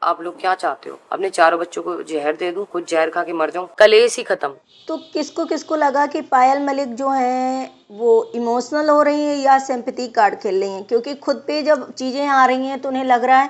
आप लोग क्या चाहते हो? अपने चारों बच्चों को जहर दे दूं, खुद जहर खा के मर जाऊं, कलेश ही खत्म। तो किसको किसको लगा कि पायल मलिक जो हैं वो इमोशनल हो रही हैं या सिंपैथी कार्ड खेल रही हैं, क्योंकि खुद पे जब चीज़ें आ रही हैं तो उन्हें लग रहा है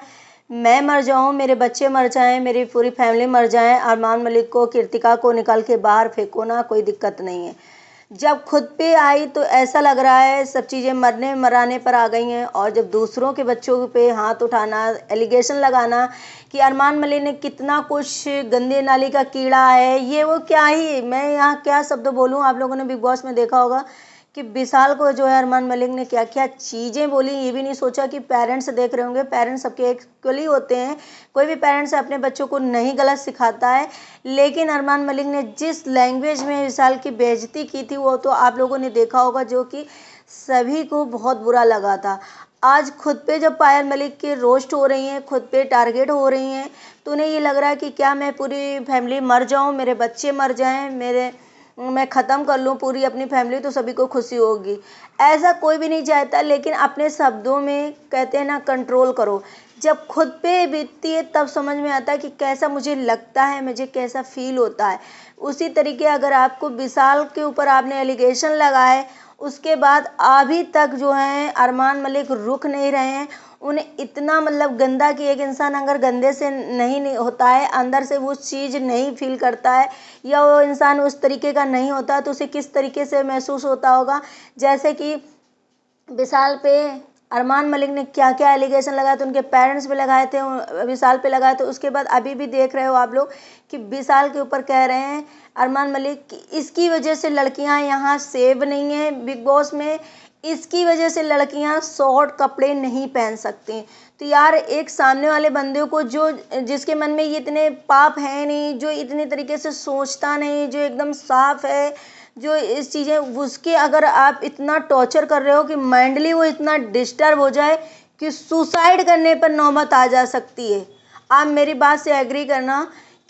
मैं मर जाऊं, मेरे बच्चे मर जाएं, मेरी पूरी फैमिली मर जाए, अरमान मलिक को, कीर्तिका को निकाल के बाहर फेंको ना, कोई दिक्कत नहीं है। जब खुद पे आई तो ऐसा लग रहा है सब चीज़ें मरने मराने पर आ गई हैं, और जब दूसरों के बच्चों पे हाथ उठाना, एलिगेशन लगाना कि अरमान मलिक ने कितना कुछ, गंदे नाली का कीड़ा है ये वो, क्या ही मैं यहाँ क्या शब्द बोलूँ। आप लोगों ने बिग बॉस में देखा होगा कि विशाल को जो है अरमान मलिक ने क्या क्या चीज़ें बोली, ये भी नहीं सोचा कि पेरेंट्स देख रहे होंगे। पेरेंट्स सबके इक्वली होते हैं, कोई भी पेरेंट्स अपने बच्चों को नहीं गलत सिखाता है, लेकिन अरमान मलिक ने जिस लैंग्वेज में विशाल की बेइज्जती की थी वो तो आप लोगों ने देखा होगा, जो कि सभी को बहुत बुरा लगा था। आज खुद पे जब पायल मलिक की रोस्ट हो रही हैं, खुद पे टारगेट हो रही हैं, तो उन्हें ये लग रहा है कि क्या मैं पूरी फैमिली मर जाऊं, मेरे बच्चे मर जाएं, मैं ख़त्म कर लूँ पूरी अपनी फैमिली तो सभी को खुशी होगी। ऐसा कोई भी नहीं चाहता, लेकिन अपने शब्दों में कहते हैं ना, कंट्रोल करो। जब खुद पे बीतती है तब समझ में आता है कि कैसा मुझे लगता है, मुझे कैसा फील होता है। उसी तरीके अगर आपको विशाल के ऊपर आपने एलिगेशन लगाए, उसके बाद अभी तक जो है अरमान मलिक रुक नहीं रहे हैं। उन्हें इतना मतलब गंदा कि एक इंसान अगर गंदे से नहीं होता है, अंदर से वो चीज़ नहीं फील करता है, या वो इंसान उस तरीके का नहीं होता, तो उसे किस तरीके से महसूस होता होगा। जैसे कि विशाल पे अरमान मलिक ने क्या क्या एलिगेशन लगाए थे, उनके पेरेंट्स पे लगाए थे, विशाल पे लगाए थे। उसके बाद अभी भी देख रहे हो आप लोग कि विशाल के ऊपर कह रहे हैं अरमान मलिक कि इसकी वजह से लड़कियां यहाँ सेव नहीं हैं बिग बॉस में, इसकी वजह से लड़कियां शॉर्ट कपड़े नहीं पहन सकती। तो यार एक सामने वाले बंदे को जो, जिसके मन में ये इतने पाप है नहीं, जो इतने तरीके से सोचता नहीं, जो एकदम साफ है, जो इस चीज़ें उसके अगर आप इतना टॉर्चर कर रहे हो कि माइंडली वो इतना डिस्टर्ब हो जाए कि सुसाइड करने पर नौबत आ जा सकती है। आप मेरी बात से एग्री करना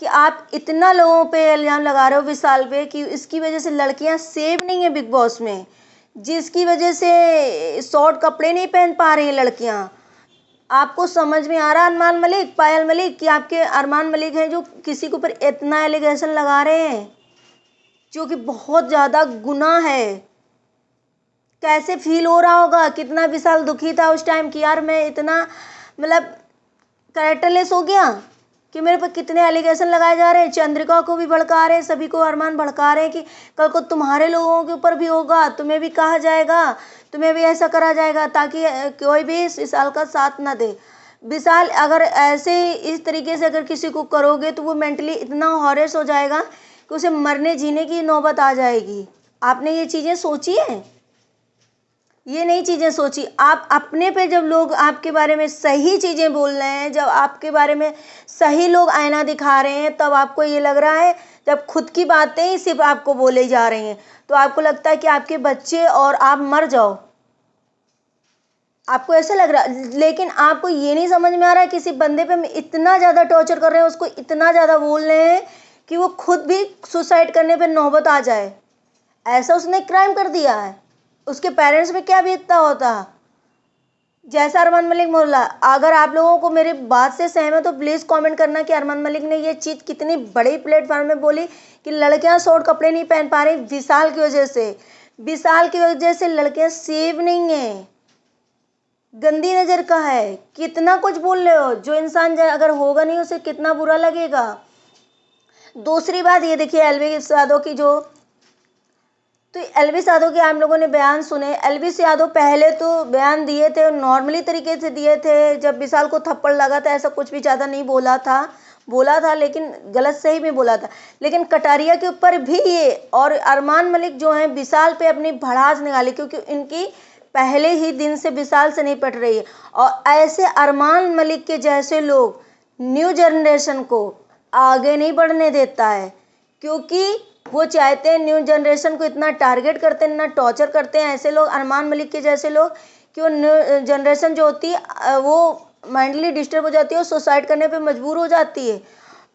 कि आप इतना लोगों पे इल्ज़ाम लगा रहे हो विशाल पे कि इसकी वजह से लड़कियां सेव नहीं है बिग बॉस में, जिसकी वजह से शॉर्ट कपड़े नहीं पहन पा रही हैं लड़कियां। आपको समझ में आ रहा अरमान मलिक, पायल मलिक, कि आपके अरमान मलिक हैं जो किसी के ऊपर इतना एलिगेशन लगा रहे हैं, जो कि बहुत ज़्यादा गुनाह है। कैसे फील हो रहा होगा, कितना विशाल दुखी था उस टाइम कि यार मैं इतना मतलब कैरेक्टरलेस हो गया कि मेरे पर कितने एलिगेशन लगाए जा रहे हैं। चंद्रिका को भी भड़का रहे हैं, सभी को अरमान भड़का रहे हैं कि कल को तुम्हारे लोगों के ऊपर भी होगा, तुम्हें भी कहा जाएगा, तुम्हें भी ऐसा करा जाएगा, ताकि कोई भी इस विशाल का साथ ना दे। विशाल अगर ऐसे इस तरीके से अगर किसी को करोगे तो वो मेंटली इतना हॉरेस हो जाएगा कि उसे मरने जीने की नौबत आ जाएगी। आपने ये चीज़ें सोची है? ये नई चीज़ें सोची। आप अपने पे जब लोग आपके बारे में सही चीज़ें बोल रहे हैं, जब आपके बारे में सही लोग आईना दिखा रहे हैं, तब आपको ये लग रहा है, जब खुद की बातें ही सिर्फ आपको बोले जा रही हैं तो आपको लगता है कि आपके बच्चे और आप मर जाओ, आपको ऐसा लग रहा है। लेकिन आपको ये नहीं समझ में आ रहा है किसी बंदे पे हम इतना ज़्यादा टॉर्चर कर रहे हैं, उसको इतना ज़्यादा बोल रहे हैं कि वो खुद भी सुसाइड करने पे नौबत आ जाए। ऐसा उसने क्राइम कर दिया है, उसके पेरेंट्स पे क्या बीतता होता। जैसा अरमान मलिक बोला, अगर आप लोगों को मेरी बात से सहमत हो प्लीज़ कमेंट करना कि अरमान मलिक ने ये चीज़ कितनी बड़ी प्लेटफॉर्म में बोली कि लड़कियां शॉर्ट कपड़े नहीं पहन पा रही विशाल की वजह से। विशाल की वजह से लड़कियां सेव नहीं है, गंदी नज़र का है। कितना कुछ बोल रहे हो, जो इंसान अगर होगा नहीं उसे कितना बुरा लगेगा। दूसरी बात ये देखिए एलवी यादव की, जो तो एलविस यादव के आप लोगों ने बयान सुने। एलविस यादव पहले तो बयान दिए थे, नॉर्मली तरीके से दिए थे, जब विशाल को थप्पड़ लगा था ऐसा कुछ भी ज़्यादा नहीं बोला था लेकिन गलत सही में बोला था। लेकिन कटारिया के ऊपर भी ये और अरमान मलिक जो हैं विशाल पे अपनी भड़ास निकाली, क्योंकि इनकी पहले ही दिन से विशाल से नहीं पट रही है। और ऐसे अरमान मलिक के जैसे लोग न्यू जनरेशन को आगे नहीं बढ़ने देता है, क्योंकि वो चाहते हैं, न्यू जनरेशन को इतना टारगेट करते हैं, इतना टॉर्चर करते हैं ऐसे लोग, अरमान मलिक के जैसे लोग, कि वो न्यू जनरेशन जो होती है वो माइंडली डिस्टर्ब हो जाती है और सुसाइड करने पे मजबूर हो जाती है।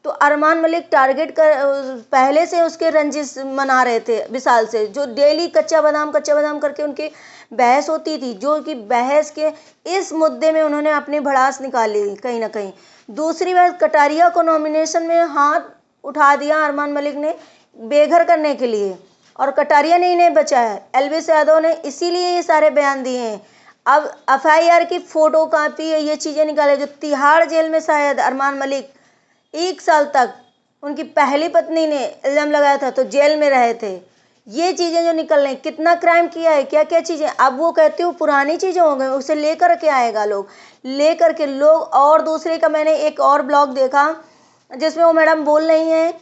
तो अरमान मलिक टारगेट कर पहले से उसके रंजिश मना रहे थे विशाल से, जो डेली कच्चा बादाम करके उनकी बहस होती थी, जो कि बहस के इस मुद्दे में उन्होंने अपनी भड़ास निकाली कहीं ना कहीं। दूसरी बात, कटारिया को नॉमिनेशन में हाथ उठा दिया अरमान मलिक ने बेघर करने के लिए, और कटारिया ने इन्हें बचाया। एलविस यादव ने इसीलिए ये सारे बयान दिए हैं। अब एफआईआर की फोटो कापी है, ये चीज़ें निकाले, जो तिहाड़ जेल में शायद अरमान मलिक 1 साल तक उनकी पहली पत्नी ने इल्ज़ाम लगाया था तो जेल में रहे थे। ये चीज़ें जो निकल रही, कितना क्राइम किया है, क्या क्या चीज़ें। अब वो कहते हो पुरानी चीज़ें हो गई, उसे लेकर के आएगा लोग, लेकर के लोग। और दूसरे का मैंने एक और ब्लॉग देखा जिसमें वो मैडम बोल रही हैं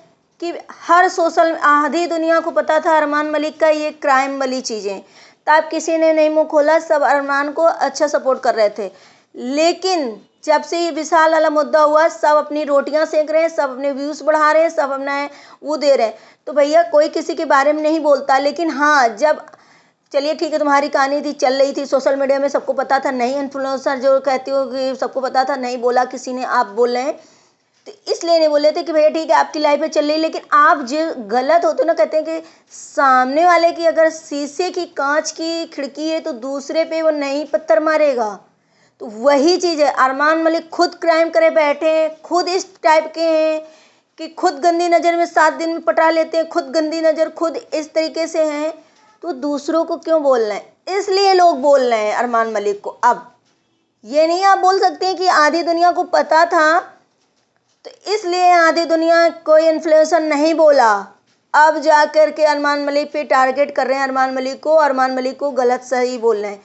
कि हर सोशल, आधी दुनिया को पता था अरमान मलिक का ये क्राइम वाली चीज़ें, तब किसी ने नहीं मुँह खोला, सब अरमान को अच्छा सपोर्ट कर रहे थे। लेकिन जब से ये विशाल वाला मुद्दा हुआ, सब अपनी रोटियां सेक रहे हैं, सब अपने व्यूज़ बढ़ा रहे हैं, सब अपना वो दे रहे हैं। तो भैया कोई किसी के बारे में नहीं बोलता, लेकिन हाँ, जब चलिए ठीक है, तुम्हारी कहानी थी, चल रही थी सोशल मीडिया में, सबको पता था, नहीं इन्फ्लुएंसर जो कहती हो कि सबको पता था, नहीं बोला किसी ने, आप बोल रहे हैं तो इसलिए नहीं बोले थे कि भैया ठीक है आपकी लाइफ में चल रही है। लेकिन आप जो गलत होते ना, कहते हैं कि सामने वाले की अगर शीशे की कांच की खिड़की है तो दूसरे पे वो नहीं पत्थर मारेगा। तो वही चीज़ है, अरमान मलिक खुद क्राइम करे बैठे हैं, खुद इस टाइप के हैं कि खुद गंदी नज़र में 7 दिन में पटा लेते हैं, खुद गंदी नज़र, खुद इस तरीके से हैं, तो दूसरों को क्यों बोल रहे हैं? इसलिए लोग बोल रहे हैं अरमान मलिक को। अब ये नहीं आप बोल सकते हैं कि आधी दुनिया को पता था तो इसलिए आधी दुनिया कोई इन्फ्लुएंसर नहीं बोला। अब जाकर के अरमान मलिक पे टारगेट कर रहे हैं, अरमान मलिक को गलत सही बोल रहे हैं।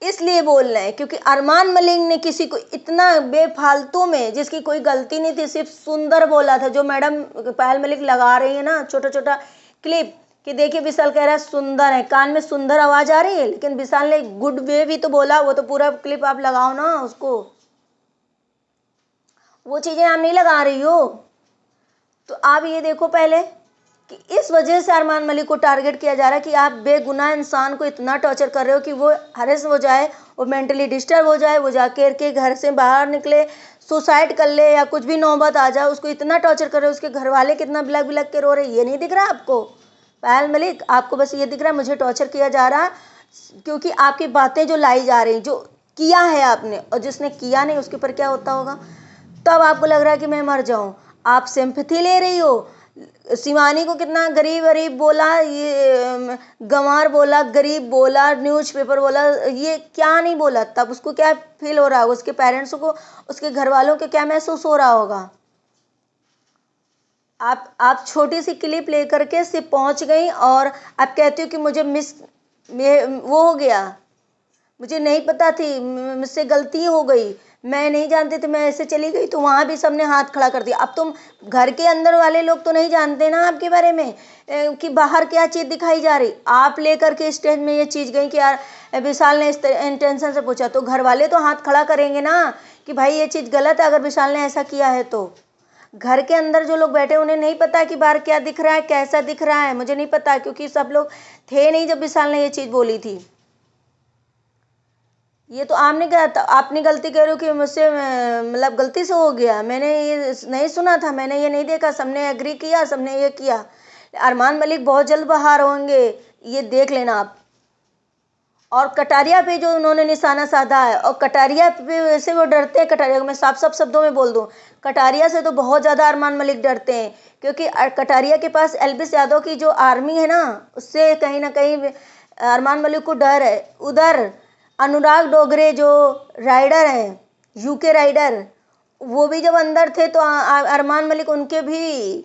इसलिए बोल रहे हैं क्योंकि अरमान मलिक ने किसी को इतना बेफालतू में, जिसकी कोई गलती नहीं थी, सिर्फ सुंदर बोला था। जो मैडम पायल मलिक लगा रही है ना छोटा छोटा क्लिप कि देखिए विशाल कह रहा है सुंदर है, कान में सुंदर आवाज़ आ रही है, लेकिन विशाल ने गुड वे भी तो बोला। वो तो पूरा क्लिप आप लगाओ ना उसको, वो चीज़ें आप नहीं लगा रही हो। तो आप ये देखो पहले कि इस वजह से अरमान मलिक को टारगेट किया जा रहा है कि आप बेगुनाह इंसान को इतना टॉर्चर कर रहे हो कि वो हरेस हो जाए, वो मेंटली डिस्टर्ब हो जाए, वो जाकर के घर से बाहर निकले, सुसाइड कर ले, या कुछ भी नौबत आ जाए, उसको इतना टॉर्चर कर रहे हो। उसके घर वाले कितना बिलक बिलक के रो रहे, ये नहीं दिख रहा आपको पायल मलिक? आपको बस ये दिख रहा है मुझे टॉर्चर किया जा रहा है, क्योंकि आपकी बातें जो लाई जा रही, जो किया है आपने, और जिसने किया नहीं उसके ऊपर क्या होता होगा। तब आपको लग रहा है कि मैं मर जाऊं, आप सिंपैथी ले रही हो। शिवानी को कितना गरीब गरीब बोला, ये गंवार बोला, गरीब बोला, न्यूज़पेपर बोला, ये क्या नहीं बोला, तब उसको क्या फील हो रहा होगा, उसके पेरेंट्स को, उसके घर वालों को क्या महसूस हो रहा होगा। आप छोटी सी क्लिप लेकर के सिर्फ पहुंच गई और आप कहती हो कि मुझे वो हो गया, मुझे नहीं पता थी, मुझसे गलती हो गई, मैं नहीं जानती थी, मैं ऐसे चली गई। तो वहाँ भी सबने हाथ खड़ा कर दिया। अब तुम घर के अंदर वाले लोग तो नहीं जानते ना आपके बारे में कि बाहर क्या चीज़ दिखाई जा रही। आप लेकर के स्टेज में ये चीज़ गई कि यार विशाल ने इस इंटेंशन से पूछा, तो घर वाले तो हाथ खड़ा करेंगे ना कि भाई ये चीज़ गलत है अगर विशाल ने ऐसा किया है। तो घर के अंदर जो लोग बैठे उन्हें नहीं पता कि बाहर क्या दिख रहा है, कैसा दिख रहा है, मुझे नहीं पता, क्योंकि सब लोग थे नहीं जब विशाल ने ये चीज़ बोली थी। ये तो आपने कहा था, आपने गलती कह रहे हो कि मुझसे मतलब गलती से हो गया, मैंने ये नहीं सुना था, मैंने ये नहीं देखा, सबने एग्री किया, सबने ये किया। अरमान मलिक बहुत जल्द बाहर होंगे, ये देख लेना आप। और कटारिया पे जो उन्होंने निशाना साधा है, और कटारिया पे वैसे वो डरते हैं, कटारिया को मैं साफ साफ शब्दों में बोल दूं, कटारिया से तो बहुत ज़्यादा अरमान मलिक डरते हैं, क्योंकि कटारिया के पास एलविस यादव की जो आर्मी है ना, उससे कहीं ना कहीं अरमान मलिक को डर है। उधर अनुराग डोगरे जो राइडर हैं, यूके राइडर, वो भी जब अंदर थे तो अरमान मलिक उनके भी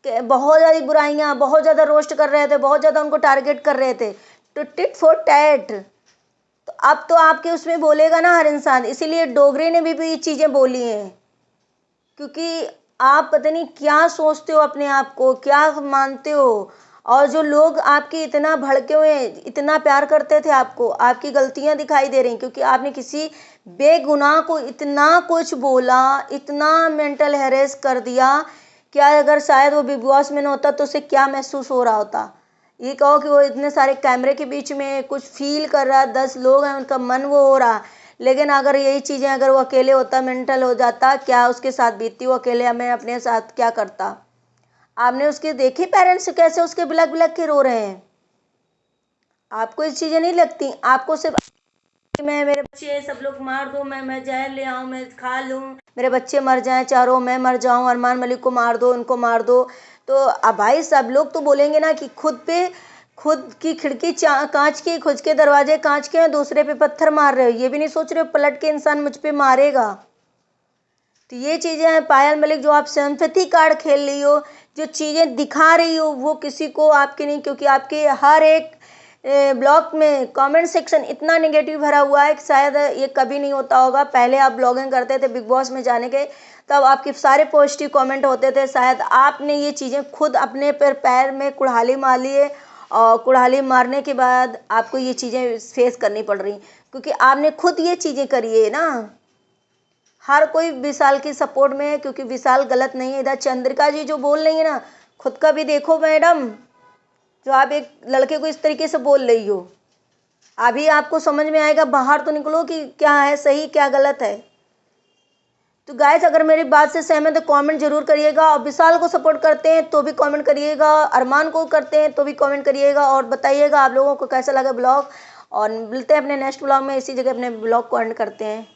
बहुत ज़्यादा बुराइयाँ, बहुत ज़्यादा रोस्ट कर रहे थे, बहुत ज़्यादा उनको टारगेट कर रहे थे। तो टिट फॉर टैट, तो अब तो आपके उसमें बोलेगा ना हर इंसान, इसीलिए डोगरे ने भी चीज़ें बोली हैं, क्योंकि आप पता नहीं क्या सोचते हो अपने आप को, क्या मानते हो। और जो लोग आपके इतना भड़के हुए हैं, इतना प्यार करते थे आपको, आपकी गलतियां दिखाई दे रही, क्योंकि आपने किसी बेगुनाह को इतना कुछ बोला, इतना मेंटल हैरेस कर दिया। क्या अगर शायद वो बिग बॉस में न होता तो उसे क्या महसूस हो रहा होता। ये कहो कि वो इतने सारे कैमरे के बीच में कुछ फील कर रहा है, 10 लोग हैं, उनका मन वो हो रहा, लेकिन अगर यही चीज़ें अगर वो अकेले होता, मेंटल हो जाता, क्या उसके साथ बीतती, वो अकेले मैं अपने साथ क्या करता। आपने उसके देखे पेरेंट्स कैसे उसके बिलक बिलक के रो रहे हैं। आपको ये चीज़ें नहीं लगती, आपको सिर्फ कि मैं मेरे बच्चे सब लोग मार दो, मैं जहर ले आऊँ, मैं खा लूँ, मेरे बच्चे मर जाएं चारों, मैं मर जाऊँ, अरमान मलिक को मार दो, उनको मार दो। तो अब भाई सब लोग तो बोलेंगे ना कि खुद की खिड़की कांच की, खुद के दरवाजे कांच के हैं, दूसरे पे पत्थर मार रहे हो, ये भी नहीं सोच रहे हो पलट के इंसान मुझ पे मारेगा। तो ये चीज़ें हैं पायल मलिक, जो आप सिंपैथी कार्ड खेल रही हो, जो चीज़ें दिखा रही हो वो किसी को आपके नहीं, क्योंकि आपके हर एक ब्लॉग में कमेंट सेक्शन इतना नेगेटिव भरा हुआ है कि शायद ये कभी नहीं होता होगा। पहले आप ब्लॉगिंग करते थे बिग बॉस में जाने के, तब आपके सारे पॉजिटिव कमेंट होते थे, शायद आपने ये चीज़ें खुद अपने पैर में कुल्हाड़ी मार ली है, और कुल्हाड़ी मारने के बाद आपको ये चीज़ें फेस करनी पड़ रही, क्योंकि आपने खुद ये चीज़ें करी है ना। हर कोई विशाल की सपोर्ट में है, क्योंकि विशाल गलत नहीं है। इधर चंद्रिका जी जो बोल रही है ना, खुद का भी देखो मैडम, जो आप एक लड़के को इस तरीके से बोल रही हो, अभी आपको समझ में आएगा, बाहर तो निकलो कि क्या है सही क्या गलत है। तो गाइस अगर मेरी बात से सहमत है तो कमेंट जरूर करिएगा, और विशाल को सपोर्ट करते हैं तो भी कमेंट करिएगा, अरमान को करते हैं तो भी कमेंट करिएगा, और बताइएगा आप लोगों को कैसा लगा ब्लॉग। और मिलते हैं अपने नेक्स्ट ब्लॉग में, इसी जगह अपने ब्लॉग को एंड करते हैं।